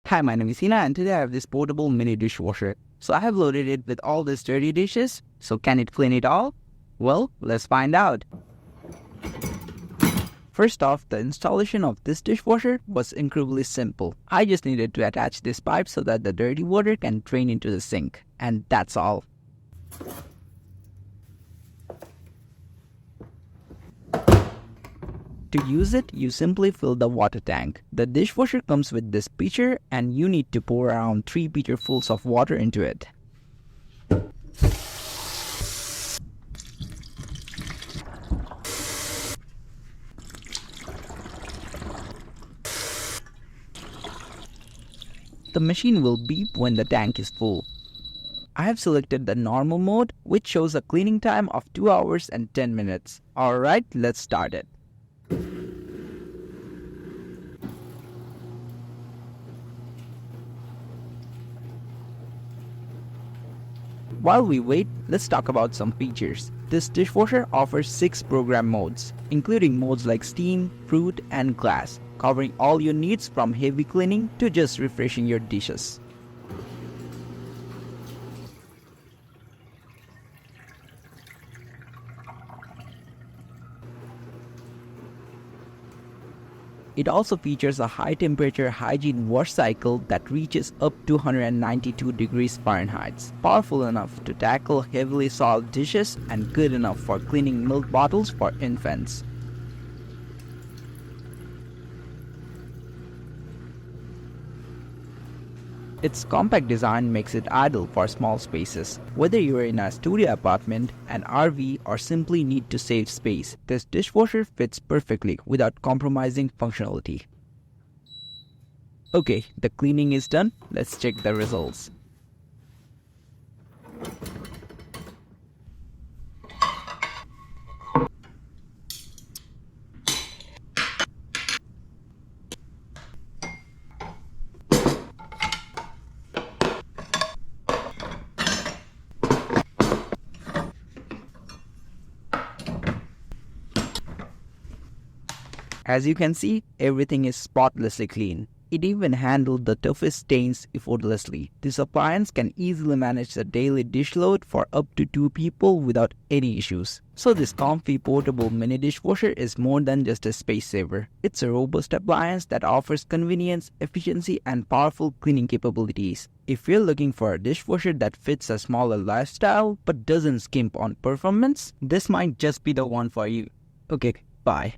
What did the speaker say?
Hi, my name is Hina and today I have this portable mini dishwasher. So I have loaded it with all these dirty dishes. So can it clean it all? Well, let's find out. First off, the installation of this dishwasher was incredibly simple. I just needed to attach this pipe so that the dirty water can drain into the sink. And that's all. To use it, you simply fill the water tank. The dishwasher comes with this pitcher and you need to pour around 3 pitcherfuls of water into it. The machine will beep when the tank is full. I have selected the normal mode, which shows a cleaning time of 2 hours and 10 minutes. Alright, let's start it. While we wait, let's talk about some features. This dishwasher offers 6 program modes, including modes like steam, fruit, and glass, covering all your needs from heavy cleaning to just refreshing your dishes. It also features a high-temperature hygiene wash cycle that reaches up to 192 degrees Fahrenheit, powerful enough to tackle heavily soiled dishes and good enough for cleaning milk bottles for infants. Its compact design makes it ideal for small spaces. Whether you are in a studio apartment, an RV, or simply need to save space, this dishwasher fits perfectly without compromising functionality. Okay, the cleaning is done. Let's check the results. As you can see, everything is spotlessly clean. It even handled the toughest stains effortlessly. This appliance can easily manage the daily dish load for up to 2 people without any issues. So this comfy portable mini dishwasher is more than just a space saver. It's a robust appliance that offers convenience, efficiency, and powerful cleaning capabilities. If you're looking for a dishwasher that fits a smaller lifestyle but doesn't skimp on performance, this might just be the one for you. Okay, bye.